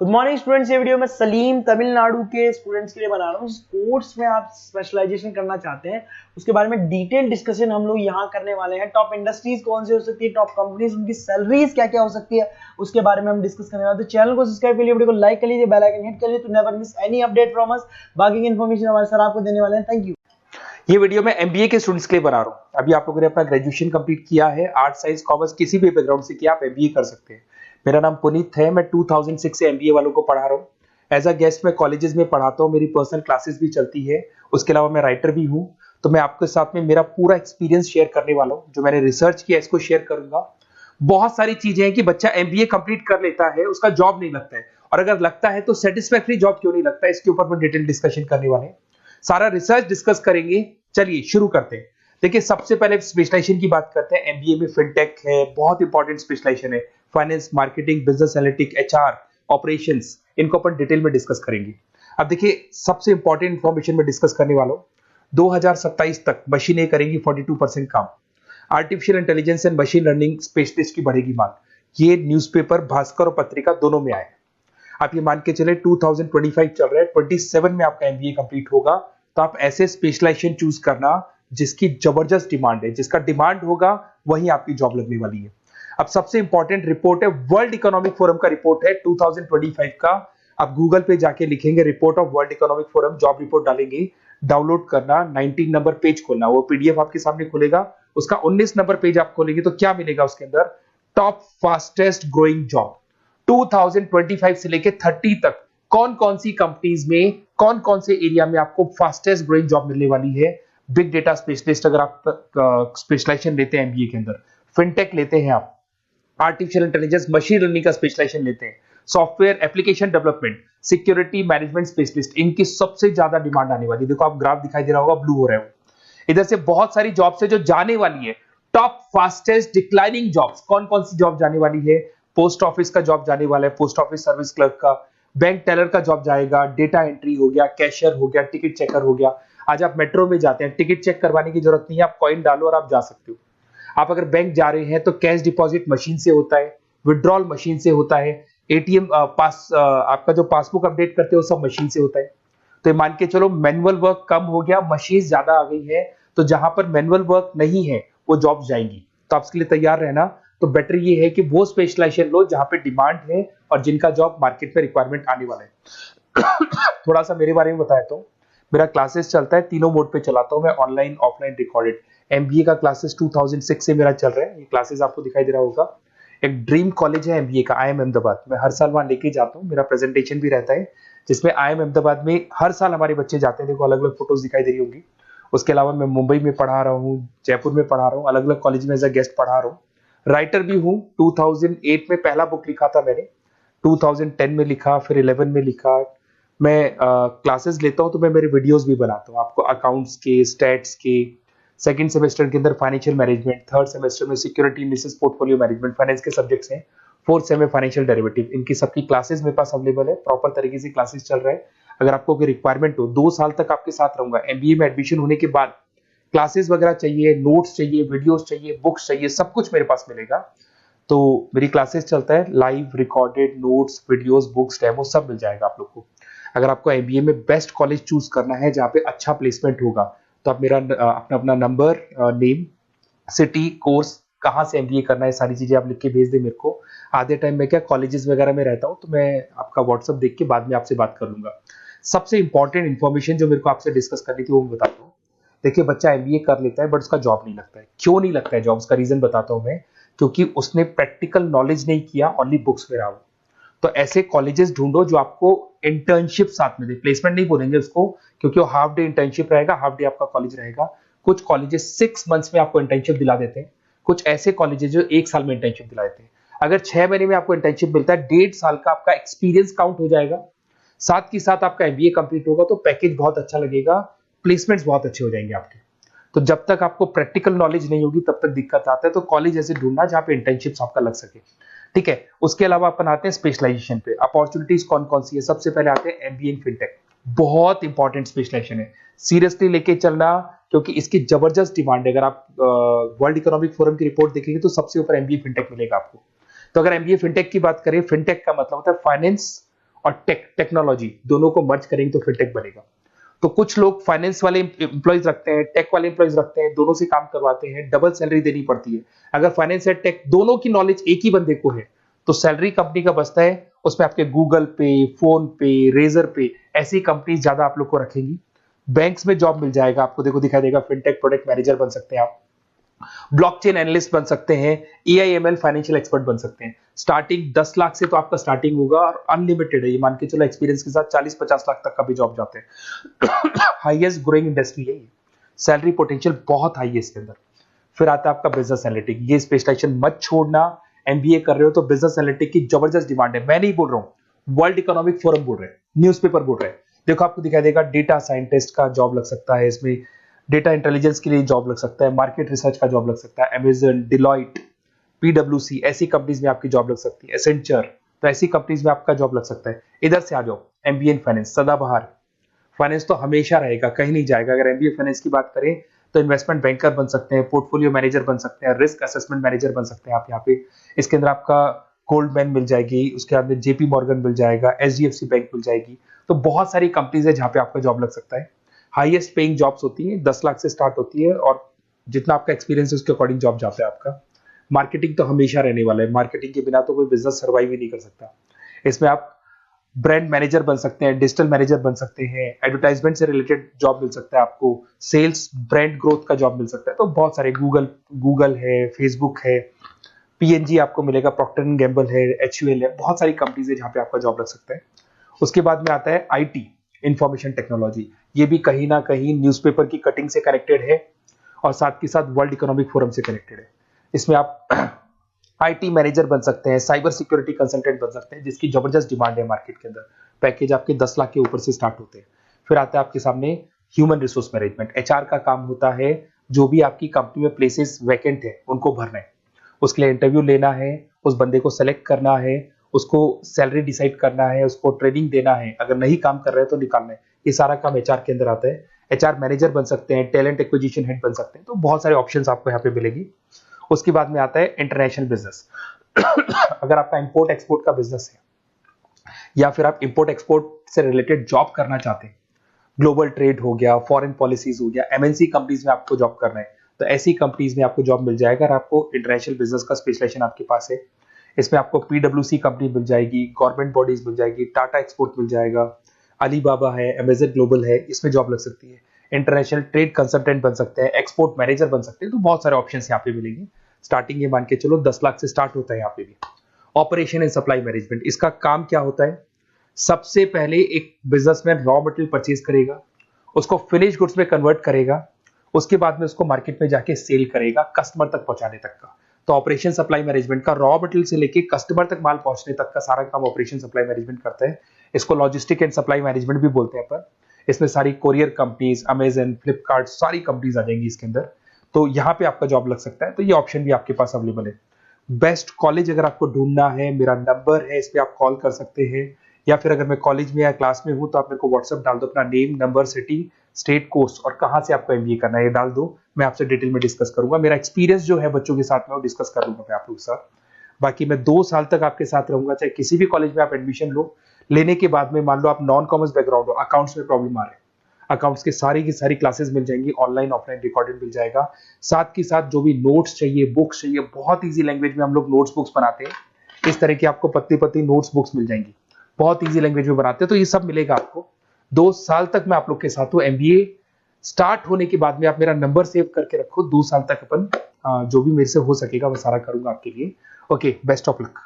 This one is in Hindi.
Good morning students. ये वीडियो मैं सलीम तमिलनाडु के स्टूडेंट्स के लिए बना रहा हूँ। कोर्स में आप स्पेशलाइजेशन करना चाहते हैं उसके बारे में डिटेल डिस्कशन हम लोग यहाँ करने वाले हैं। टॉप इंडस्ट्रीज कौन सी हो सकती है, टॉप कंपनीज, उनकी सैलरीज क्या क्या हो सकती है, उसके बारे में हम डिस्कस करने वाले हैं। तो चैनल को सब्सक्राइब कर लीजिए, वीडियो को लाइक कर लीजिए, बेल आइकन हिट कर लीजिए to never miss any update from us. बाकी की इन्फॉर्मेशन हमारे सर आपको देने वाले हैं। Thank you. ये वीडियो मैं एमबीए के स्टूडेंट्स के लिए बना रहा हूँ। अभी आप लोगों ने अपना ग्रेजुएशन कंप्लीट किया है, आर्ट साइंस कॉमर्स किसी भी बैकग्राउंड से किया, आप एमबीए कर सकते हैं। मेरा नाम पुनीत है, मैं 2006 से एमबीए वालों को पढ़ा रहा हूँ। एज अ गेस्ट मैं कॉलेजेस में पढ़ाता हूँ, मेरी पर्सनल क्लासेस भी चलती है। उसके अलावा मैं राइटर भी हूँ। तो मैं आपके साथ में मेरा पूरा एक्सपीरियंस शेयर करने वाला हूँ, जो मैंने रिसर्च किया इसको शेयर करूंगा। बहुत सारी चीजें हैं कि बच्चा एमबीए कंप्लीट कर लेता है, उसका जॉब नहीं लगता है, और अगर लगता है तो सेटिस्फैक्टरी जॉब क्यों नहीं लगता है, इसके ऊपर मैं डिटेल डिस्कशन करने वाले हैं। सारा रिसर्च डिस्कस करेंगे। चलिए शुरू करते हैं। देखिए, सबसे पहले स्पेशलाइजेशन की बात करते हैं। एमबीए में फिनटेक है, बहुत इंपॉर्टेंट स्पेशलाइजेशन है। Finance, marketing, business analytic, HR, operations, इनको अपन डिटेल में डिस्कस करेंगे। अब देखिए, सबसे इंपॉर्टेंट इंफॉर्मेशन में डिस्कस करने वाला हूं। 2027 तक मशीनें करेंगी 42% काम। Artificial intelligence and machine learning specialist की बढ़ेगी मांग। ये न्यूज़पेपर भास्कर और पत्रिका दोनों में आए। आप ये मान के चले 2025 चल रहा है, 27 में आपका एमबीए कंप्लीट होगा। तो आप ऐसे स्पेशलाइजेशन चूज करना जिसकी जबरदस्त डिमांड है, जिसका डिमांड होगा वही आपकी जॉब लगने वाली है। अब सबसे इंपॉर्टेंट रिपोर्ट है, वर्ल्ड इकोनॉमिक फोरम का रिपोर्ट है 2025 का। आप गूगल पे जाके लिखेंगे report of world economic forum, job report डालेंगे, डाउनलोड करना, 19 नंबर पेज खोलना, वो पीडीएफ आपके सामने खुलेगा। उसका 19 नंबर पेज आप खोलेंगे तो क्या मिलेगा उसके अंदर? टॉप फास्टेस्ट ग्रोइंग जॉब 2025 से लेके 30 तक कौन कौन सी कंपनीज में, कौन कौन से एरिया में आपको फास्टेस्ट ग्रोइंग जॉब मिलने वाली है। बिग डेटा स्पेशलिस्ट अगर आप स्पेशलाइजेशन लेते हैं एमबीए के अंदर, फिनटेक लेते हैं आप, आर्टिफिशियल इंटेलिजेंस मशीन लर्निंग का स्पेशलाइजेशन लेते हैं, software application development, security management specialist, इनकी सबसे ज्यादा डिमांड आने वाली है। देखो, आप ग्राफ दिखाई दे रहा होगा, ब्लू हो रहा है। इधर से बहुत सारी जॉब्स है जो जाने वाली है। टॉप फास्टेस्ट डिक्लाइनिंग जॉब्स, कौन कौन सी जॉब जाने वाली है? पोस्ट ऑफिस का जॉब जाने वाला है, पोस्ट ऑफिस सर्विस क्लर्क का, बैंक टेलर का जॉब जाएगा, डेटा एंट्री हो गया, कैशियर हो गया, टिकट चेकर हो गया। आज आप मेट्रो में जाते हैं, टिकट चेक करवाने की जरूरत नहीं है, आप कॉइन डालो और आप जा सकते हो। आप अगर बैंक जा रहे हैं तो कैश डिपॉजिट मशीन से होता है, विड्रॉल मशीन से होता है, एटीएम आपका जो पासबुक अपडेट करते हो सब मशीन से होता है। तो ये मान के चलो मैनुअल वर्क कम हो गया, मशीन ज्यादा आ गई है। तो जहां पर मैनुअल वर्क नहीं है वो जॉब जाएंगी। तो आप इसके लिए तैयार रहना। तो बेटर ये है कि वो स्पेशलाइजेशन लो जहां पे डिमांड है और जिनका जॉब मार्केट में रिक्वायरमेंट आने वाला है। थोड़ा सा मेरे बारे में बताया तो, मेरा क्लासेस चलता है, तीनों मोड पे चलाता हूं मैं, ऑनलाइन, ऑफलाइन, रिकॉर्डेड। एमबीए का क्लासेस 2006 से मेरा चल रहा है। ये क्लासेस आपको दिखाई दे रहा होगा। एक ड्रीम कॉलेज है एमबीए का, IIM अहमदाबाद। मैं हर साल वहां लेके जाता हूँ, मेरा प्रेजेंटेशन भी रहता है, जिसमें IIM अहमदाबाद में हर साल हमारे बच्चे जाते हैं। देखो, अलग अलग फोटोज दिखाई दे रही होंगी। उसके अलावा मैं मुंबई में पढ़ा रहा हूँ, जयपुर में पढ़ा रहा हूँ, अलग अलग कॉलेज में एज अ गेस्ट पढ़ा रहा हूँ। राइटर भी हूँ। 2008 में पहला बुक लिखा था मैंने, 2010 में लिखा, फिर 11 में लिखा। मैं क्लासेस लेता हूँ तो मैं मेरे वीडियोस भी बनाता हूँ आपको, अकाउंट्स के, स्टैट्स के। सेकंड सेमेस्टर के अंदर फाइनेंशियल मैनेजमेंट, थर्ड सेमेस्टर में security analysis, portfolio management, finance के सब्जेक्ट्स हैं। फोर्थ सेम में फाइनेंशियल डेरिवेटिव, इनकी सबकी क्लासेस मेरे पास अवेलेबल है, प्रॉपर तरीके से क्लासेस चल रहा है। अगर आपको कोई रिक्वायरमेंट हो, 2 साल तक आपके साथ रहूंगा। एमबीए में एडमिशन होने के बाद क्लासेस वगैरह चाहिए, नोट्स चाहिए, वीडियोस चाहिए, बुक्स चाहिए, सब कुछ मेरे पास मिलेगा। तो मेरी क्लासेस चलता है, live, recorded, notes, videos, books, demo सब मिल जाएगा आप लोग को। अगर आपको एमबीए में बेस्ट कॉलेज चूज करना है जहाँ पे अच्छा प्लेसमेंट होगा, तो आप मेरा अपना नंबर, नेम, सिटी, कोर्स, कहाँ से एमबीए करना है, सारी चीजें आप लिख के भेज दे मेरे को। आधे टाइम में क्या कॉलेजेस वगैरह में रहता हूँ, तो मैं आपका व्हाट्सअप देख के बाद में आपसे बात कर लूंगा। सबसे इंपॉर्टेंट इन्फॉर्मेशन जो मेरे को आपसे डिस्कस करनी थी वो मैं बताता हूँ। देखिए, बच्चा एमबीए कर लेता है बट उसका जॉब नहीं लगता है। क्यों नहीं लगता है जॉब? उसका रीजन बताता हूँ मैं। क्योंकि उसने प्रैक्टिकल नॉलेज नहीं किया, ओनली बुक्स में रहा हो। तो ऐसे कॉलेजेस ढूंढो जो आपको इंटर्नशिप साथ में दे। प्लेसमेंट नहीं बोलेंगे उसको, क्योंकि वो हाफ डे इंटर्नशिप रहेगा, हाफ डे आपका कॉलेज रहेगा। कुछ कॉलेजेस 6 मंथ्स में आपको इंटर्नशिप दिला देते हैं, कुछ ऐसे कॉलेजेस जो 1 साल में इंटर्नशिप दिला देते हैं। अगर 6 महीने में आपको इंटर्नशिप मिलता है, 1.5 साल का आपका एक्सपीरियंस काउंट हो जाएगा। साथ ही साथ आपका एमबीए कंप्लीट होगा तो पैकेज बहुत अच्छा लगेगा, प्लेसमेंट्स बहुत अच्छे हो जाएंगे आपके। तो जब तक आपको प्रैक्टिकल नॉलेज नहीं होगी तब तक दिक्कत आता है। तो कॉलेज ऐसे ढूंढना जहां पे इंटर्नशिप्स आपका लग सके, ठीक है। उसके अलावा अपन आते हैं स्पेशलाइजेशन पे। अपॉर्चुनिटीज कौन कौन सी है? सबसे पहले आते हैं एमबीए इन फिनटेक। बहुत इंपॉर्टेंट स्पेशलाइजेशन है, सीरियसली लेके चलना, क्योंकि इसकी जबरदस्त डिमांड है। अगर आप वर्ल्ड इकोनॉमिक फोरम की रिपोर्ट देखेंगे तो सबसे ऊपर एमबीए फिनटेक मिलेगा आपको। तो अगर एमबीए फिनटेक की बात करें, फिनटेक का मतलब होता है फाइनेंस और टेक्नोलॉजी दोनों को मर्ज करेंगे तो फिनटेक बनेगा। तो कुछ लोग फाइनेंस वाले एम्प्लॉयज रखते हैं, टेक वाले एम्प्लॉयज रखते हैं, दोनों से काम करवाते हैं, डबल सैलरी देनी पड़ती है। अगर फाइनेंस या टेक दोनों की नॉलेज एक ही बंदे को है तो सैलरी कंपनी का बचता है, उसमें आपके गूगल पे, फोन पे, रेजर पे ऐसी कंपनी ज्यादा आप लोग को रखेंगी। बैंक्स में जॉब मिल जाएगा आपको, देखो दिखाई देगा, फिनटेक प्रोडक्ट मैनेजर बन सकते हैं आप, ब्लॉकचेन एनालिस्ट बन सकते हैं, एआईएमएल फाइनेंशियल एक्सपर्ट बन सकते हैं। स्टार्टिंग 10 लाख से तो आपका स्टार्टिंग होगा और अनलिमिटेड है, ये मान के चलो एक्सपीरियंस के साथ 40-50 लाख तक का भी जॉब जाते हैं। हाईएस्ट ग्रोइंग इंडस्ट्री है ये, सैलरी पोटेंशियल बहुत हाई है इसके अंदर। फिर आता है आपका बिजनेस एनालिटिक, ये स्पेशलाइजेशन मत छोड़ना। एमबीए कर रहे हो तो बिजनेस एनालिटिक की जबरदस्त डिमांड है। मैं नहीं बोल रहा हूं, वर्ल्ड इकोनॉमिक फोरम बोल रहे हैं, न्यूज़पेपर बोल रहे हैं। देखो आपको दिखाई देगा, डेटा साइंटिस्ट का जॉब लग सकता है इसमें, डेटा इंटेलिजेंस के लिए जॉब लग सकता है, मार्केट रिसर्च का जॉब लग सकता है, अमेजन, डिलॉइट, पीडब्ल्यूसी ऐसी कंपनीज में आपकी जॉब लग सकती है, एसेंचर, तो ऐसी कंपनीज में आपका जॉब लग सकता है। इधर से आ जाओ, एमबीए इन फाइनेंस सदाबहार, फाइनेंस तो हमेशा रहेगा, कहीं नहीं जाएगा। अगर एमबीए फाइनेंस की बात करें तो इन्वेस्टमेंट बैंकर बन सकते हैं, पोर्टफोलियो मैनेजर बन सकते हैं, रिस्क असेसमेंट मैनेजर बन सकते हैं आप यहाँ पे। इसके अंदर आपका गोल्डमैन मिल जाएगी, उसके बाद में जेपी मॉर्गन मिल जाएगा, एचडीएफसी बैंक मिल जाएगी। तो बहुत सारी कंपनीज है जहाँ पे आपका जॉब लग सकता है। हाईएस्ट पेइंग जॉब्स होती हैं, 10 लाख से स्टार्ट होती है और जितना आपका एक्सपीरियंस है उसके अकॉर्डिंग जॉब जाता है आपका। मार्केटिंग तो हमेशा रहने वाला है, मार्केटिंग के बिना तो कोई बिजनेस सर्वाइव ही नहीं कर सकता। इसमें आप ब्रांड मैनेजर बन सकते हैं, डिजिटल मैनेजर बन सकते हैं, एडवर्टाइजमेंट से रिलेटेड जॉब मिल सकता है आपको, सेल्स ब्रांड ग्रोथ का जॉब मिल सकता है। तो बहुत सारे गूगल है, फेसबुक है, पीएनजी आपको मिलेगा, प्रॉक्टर एंड गैम्बल है, एचयूएल है, बहुत सारी कंपनीज है जहाँ पे आपका जॉब लग सकता है। उसके बाद में आता है आईटी, इंफॉर्मेशन टेक्नोलॉजी। ये भी कहीं ना कहीं न्यूज़पेपर की कटिंग से कनेक्टेड है और साथ के साथ वर्ल्ड इकोनॉमिक फोरम से कनेक्टेड है। इसमें आप आईटी मैनेजर बन सकते हैं, साइबर सिक्योरिटी कंसल्टेंट बन सकते हैं, जिसकी जबरदस्त डिमांड है मार्केट के अंदर। पैकेज आपके 10 लाख के ऊपर से स्टार्ट होते हैं। फिर आता है आपके सामने ह्यूमन रिसोर्स मैनेजमेंट, एचआर का काम होता है, जो भी आपकी कंपनी में प्लेसेस वैकेंट है उनको भरना है, उसके लिए इंटरव्यू लेना है, उस बंदे को सेलेक्ट करना है, उसको सैलरी डिसाइड करना है, उसको ट्रेनिंग देना है, अगर नहीं काम कर रहे हैं तो निकालना है। ये सारा काम एचआर के अंदर आता है। एचआर मैनेजर बन सकते हैं, टैलेंट एक्विजिशन हेड बन सकते हैं। तो बहुत सारे ऑप्शंस आपको यहाँ पे मिलेगी। उसके बाद में आता है इंटरनेशनल बिजनेस। अगर आपका इंपोर्ट एक्सपोर्ट का बिजनेस है या फिर आप इंपोर्ट एक्सपोर्ट से रिलेटेड जॉब करना चाहते हैं, ग्लोबल ट्रेड हो गया, फॉरेन पॉलिसीज हो गया, एमएनसी कंपनीज में आपको जॉब करना है, तो ऐसी कंपनीज में आपको जॉब मिल जाएगा। अगर आपको इंटरनेशनल बिजनेस का स्पेशलाइजेशन आपके पास है, इसमें आपको पीडब्ल्यूसी कंपनी मिल जाएगी, गवर्नमेंट बॉडीज मिल जाएगी, टाटा एक्सपोर्ट मिल जाएगा, अलीबाबा है, अमेजन ग्लोबल है, इसमें जॉब लग सकती है। इंटरनेशनल ट्रेड कंसल्टेंट बन सकते हैं, एक्सपोर्ट मैनेजर बन सकते हैं। तो बहुत सारे ऑप्शंस यहाँ पे मिलेंगे। स्टार्टिंग ये मान के चलो 10 लाख से स्टार्ट होता है यहाँ पे भी। ऑपरेशन एंड सप्लाई मैनेजमेंट, इसका काम क्या होता है? सबसे पहले एक बिजनेसमैन रॉ मटेरियल परचेज करेगा, उसको फिनिश गुड्स में कन्वर्ट करेगा, उसके बाद में उसको मार्केट में जाके सेल करेगा कस्टमर तक पहुंचाने तक का। तो ऑपरेशन सप्लाई मैनेजमेंट का रॉ मटेरियल से लेके कस्टमर तक माल पहुंचने तक का सारा काम ऑपरेशन सप्लाई मैनेजमेंट करता है। इसको लॉजिस्टिक एंड सप्लाई मैनेजमेंट भी बोलते हैं अपन। इसमें सारी कोरियर कंपनीज, अमेजन, फ्लिपकार्ट, सारी कंपनीज आ जाएंगी इसके अंदर। तो यहाँ पे आपका जॉब लग सकता है। तो ये ऑप्शन भी आपके पास अवेलेबल है। बेस्ट कॉलेज अगर आपको ढूंढना है, मेरा नंबर है, इस पे आप कॉल कर सकते हैं, या फिर अगर मैं कॉलेज में या क्लास में हूं तो आप मेरे को व्हाट्सएप डाल दो, अपना name, number, city, state, course और कहां से आपको एमबीए करना है ये डाल दो। मैं आपसे डिटेल में डिस्कस करूंगा। मेरा एक्सपीरियंस जो है बच्चों के साथ में वो डिस्कस कर लूंगा मैं आप लोगों के साथ। बाकी मैं 2 साल तक आपके साथ रहूंगा, चाहे किसी भी कॉलेज में आप एडमिशन लो। लेने के बाद में मान लो आप नॉन कॉमर्स बैकग्राउंड हो, अकाउंट्स में प्रॉब्लम आ रहा है, अकाउंट्स की सारी क्लासेस मिल जाएंगी, ऑनलाइन ऑफलाइन रिकॉर्डेड मिल जाएगा। साथ के साथ जो भी नोट्स चाहिए, बुक्स चाहिए, बहुत ईजी लैंग्वेज में हम लोग नोट्स बुक्स बनाते हैं। इस तरह की आपको पत्ती पत्ती नोट्स बुक्स मिल जाएंगी, बहुत ईजी लैंग्वेज में बनाते हैं। तो ये सब मिलेगा आपको। 2 साल तक मैं आप लोग के साथ हूँ। एमबीए स्टार्ट होने के बाद में आप मेरा नंबर सेव करके रखो। 2 साल तक अपन जो भी मेरे से हो सकेगा वो सारा करूंगा आपके लिए। Okay, best of luck.